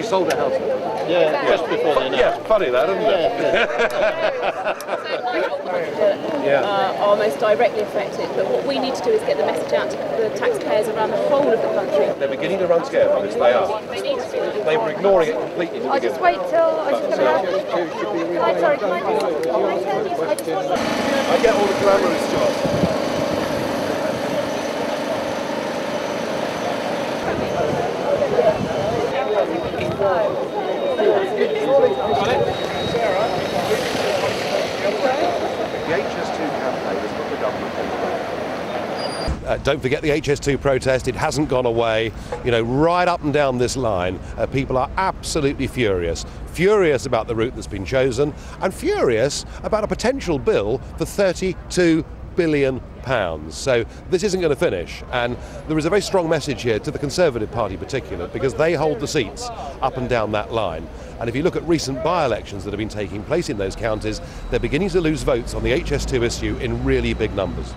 sold her house. Yeah, just before then. Yeah, funny that, isn't it? Are most directly affected, but what we need to do is get the message out to the taxpayers around the whole of the country. They're beginning to run scared of this, they are. They were ignoring it completely. I'll just wait till I just I get all the glamorous jobs. The HS2 campaign has put the government on the way. Don't forget the HS2 protest, it hasn't gone away. You know, right up and down this line, people are absolutely furious. Furious about the route that's been chosen, and furious about a potential bill for £32 billion. So this isn't going to finish, and there is a very strong message here to the Conservative Party in particular, because they hold the seats up and down that line. And if you look at recent by-elections that have been taking place in those counties, they're beginning to lose votes on the HS2 issue in really big numbers.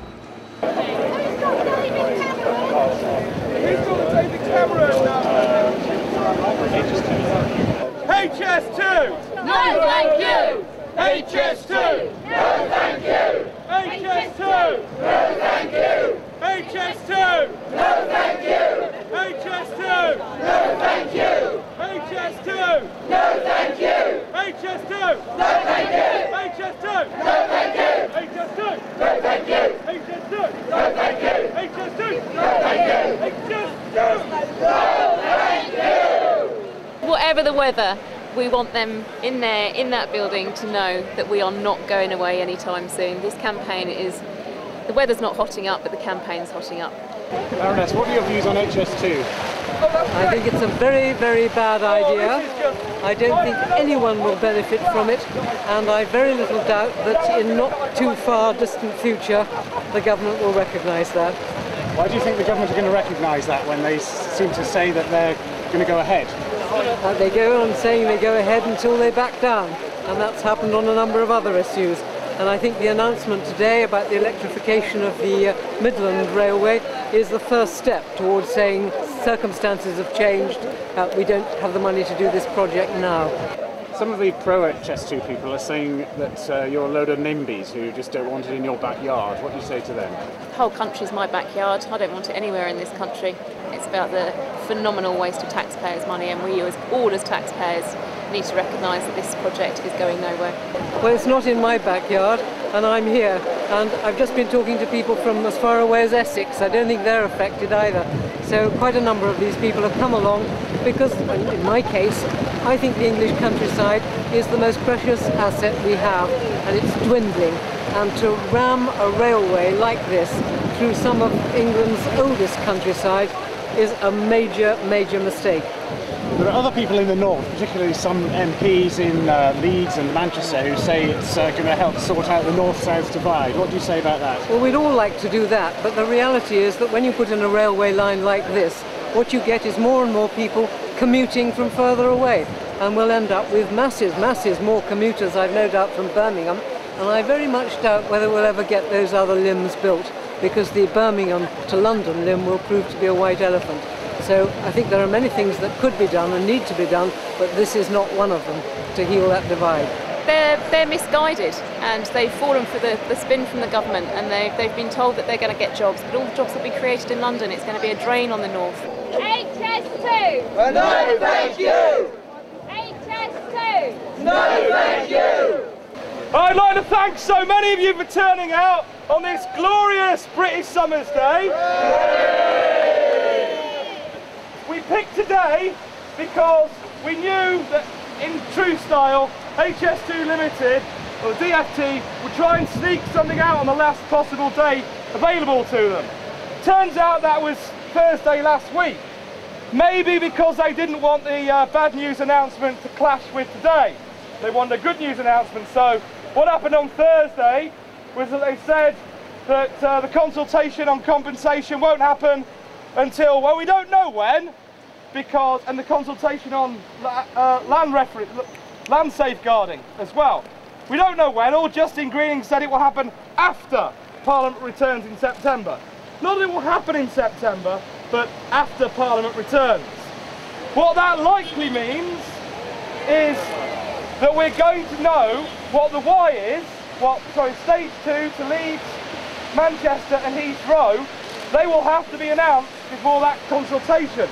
HS2! No thank you! HS2! No thank you! HS2! No thank you! HS2! No thank you! HS2! No thank you! HS2! No thank you! HS2! No thank you! HS2! No thank you! HS2! No thank you! HS2! No thank you! HS2! No thank you! HS2! No thank you! Whatever the weather, we want them in there, in that building, to know that we are not going away anytime soon. This campaign is, the weather's not hotting up, but the campaign's hotting up. Baroness, what are your views on HS2? I think it's a very, very bad idea. I don't think anyone will benefit from it, and I very little doubt that in not too far distant future the government will recognise that. Why do you think the government are going to recognise that when they seem to say that they're going to go ahead? They go on saying they go ahead until they back down, and that's happened on a number of other issues. And I think the announcement today about the electrification of the Midland Railway is the first step towards saying circumstances have changed, we don't have the money to do this project now. Some of the pro-HS2 people are saying that you're a load of NIMBYs who just don't want it in your backyard. What do you say to them? The whole country's my backyard. I don't want it anywhere in this country. It's about the phenomenal waste of taxpayers' money, and we all as taxpayers need to recognise that this project is going nowhere. Well, it's not in my backyard, and I'm here, and I've just been talking to people from as far away as Essex. I don't think they're affected either. So quite a number of these people have come along because, in my case, I think the English countryside is the most precious asset we have, and it's dwindling. And to ram a railway like this through some of England's oldest countryside is a major, major mistake. There are other people in the north, particularly some MPs in Leeds and Manchester, who say it's going to help sort out the north-south divide. What do you say about that? Well, we'd all like to do that, but the reality is that when you put in a railway line like this, what you get is more and more people commuting from further away, and we'll end up with masses more commuters, I've no doubt, from Birmingham, and I very much doubt whether we'll ever get those other limbs built, because the Birmingham to London limb will prove to be a white elephant. So I think there are many things that could be done and need to be done, but this is not one of them to heal that divide. They're misguided, and they've fallen for the spin from the government, and they've been told that they're going to get jobs, but all the jobs will be created in London. It's going to be a drain on the north. HS2! No thank you! HS2! No thank you! I'd like to thank so many of you for turning out on this glorious British summer's day. We picked today because we knew that in true style, HS2 Limited, or DFT, would try and sneak something out on the last possible day available to them. Turns out that was Thursday last week. Maybe because they didn't want the bad news announcement to clash with today. They wanted a good news announcement. So what happened on Thursday was that they said that the consultation on compensation won't happen until, well, we don't know when, because, and the consultation on land safeguarding as well. We don't know when. All Justine Greening said it will happen after Parliament returns in September. Not that it will happen in September, but after Parliament returns. What that likely means is that we're going to know what the Y is, stage 2 to Leeds, Manchester and Heathrow. They will have to be announced before that consultation,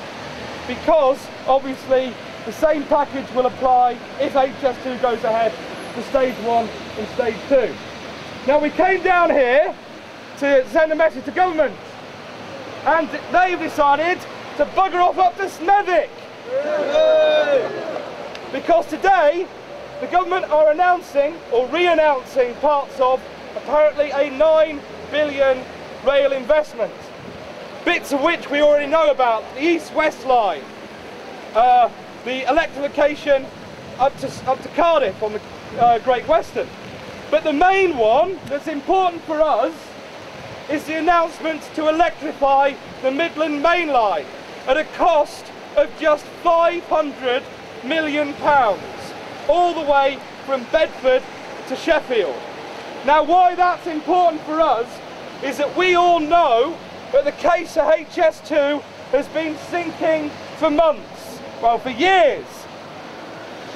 because obviously the same package will apply if HS2 goes ahead to stage 1 and stage 2. Now, we came down here to send a message to government, and they've decided to bugger off up to Smethwick. Because today the government are announcing or re-announcing parts of apparently a 9 billion rail investment, bits of which we already know about: the East-West line, the electrification up to Cardiff on the Great Western. But the main one that's important for us is the announcement to electrify the Midland Mainline at a cost of just £500 million, all the way from Bedford to Sheffield. Now, why that's important for us is that we all know that the case of HS2 has been sinking for months, well, for years.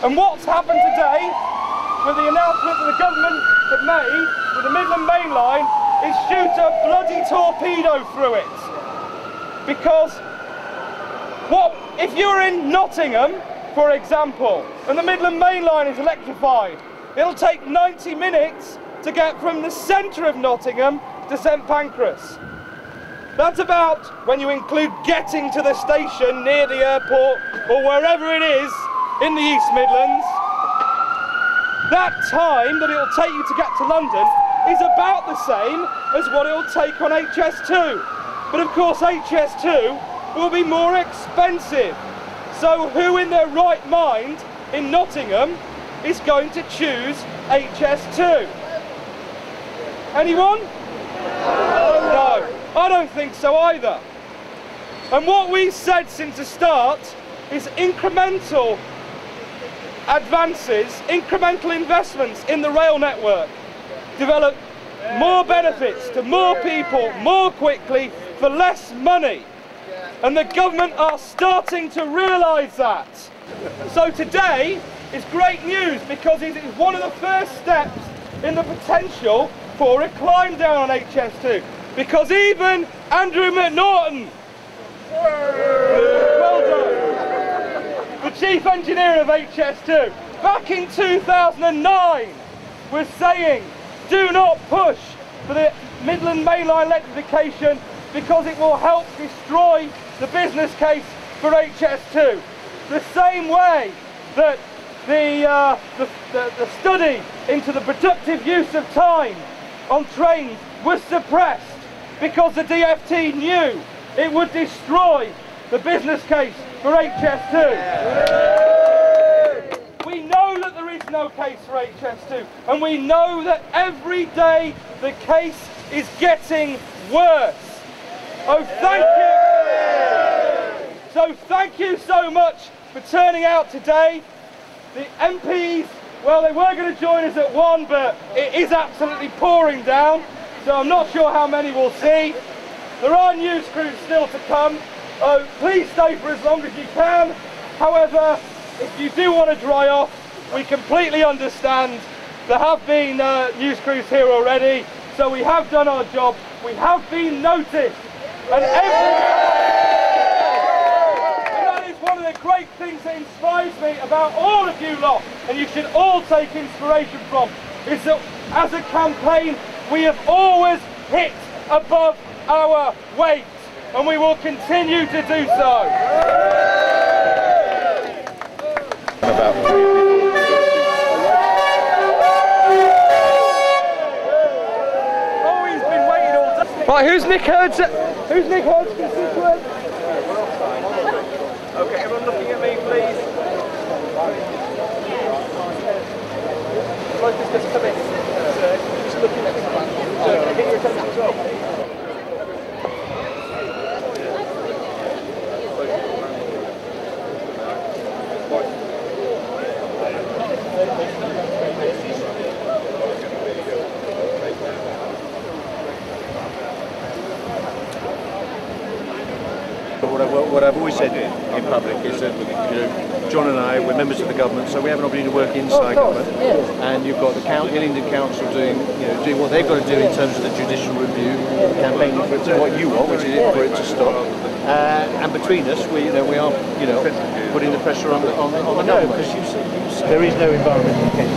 And what's happened today with the announcement that the government have made with the Midland Mainline is shoot a bloody torpedo through it. Because if you're in Nottingham, for example, and the Midland Mainline is electrified, it'll take 90 minutes to get from the centre of Nottingham to St Pancras. That's about, when you include getting to the station near the airport or wherever it is in the East Midlands, that time that it'll take you to get to London is about the same as what it'll take on HS2. But of course HS2 will be more expensive. So who in their right mind in Nottingham is going to choose HS2? Anyone? No, I don't think so either. And what we've said since the start is incremental advances, incremental investments in the rail network develop more benefits to more people more quickly for less money. And the government are starting to realise that. So today is great news, because it is one of the first steps in the potential for a climb down on HS2. Because even Andrew McNaughton, well done, the chief engineer of HS2, back in 2009 was saying, do not push for the Midland Mainline electrification because it will help destroy the business case for HS2. The same way that the study into the productive use of time on trains was suppressed because the DfT knew it would destroy the business case for HS2. We know that there is no case for HS2, and we know that every day the case is getting worse. Oh, thank you! So thank you so much for turning out today. The MPs, well, they were going to join us at 1, but it is absolutely pouring down, so I'm not sure how many we'll see. There are news crews still to come. Oh, please stay for as long as you can. However, if you do want to dry off, we completely understand. There have been news crews here already, so we have done our job. We have been noticed. And that is one of the great things that inspires me about all of you lot, and you should all take inspiration from, is that as a campaign we have always hit above our weight, and we will continue to do so. Oh, he's been waiting all day. Right, who's Nick Hurd's constituent? Okay, everyone looking at me, please. Like this, just come in. Just looking at me. Can I get your attention as well? what I've always said in public is that, you know, John and I, we're members of the government, so we have an opportunity to work inside government. And you've got the Hillingdon Council doing what they've got to do in terms of the judicial review, campaigning for it to what you want, which is for it to stop. And between us, we are putting the pressure on the government. Because there is no environmental case.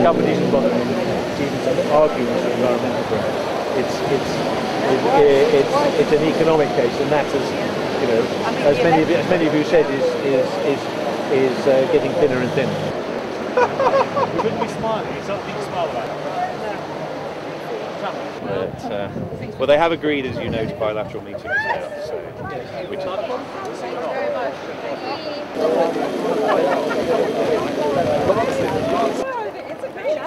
Companies and bother even argue with the environmental grounds. It's an economic case, and that is, as many of you said, is getting thinner and thinner. You wouldn't be smiling. It's something to smile about. But, well, they have agreed, as you know, to bilateral meetings now. So, which is It's a great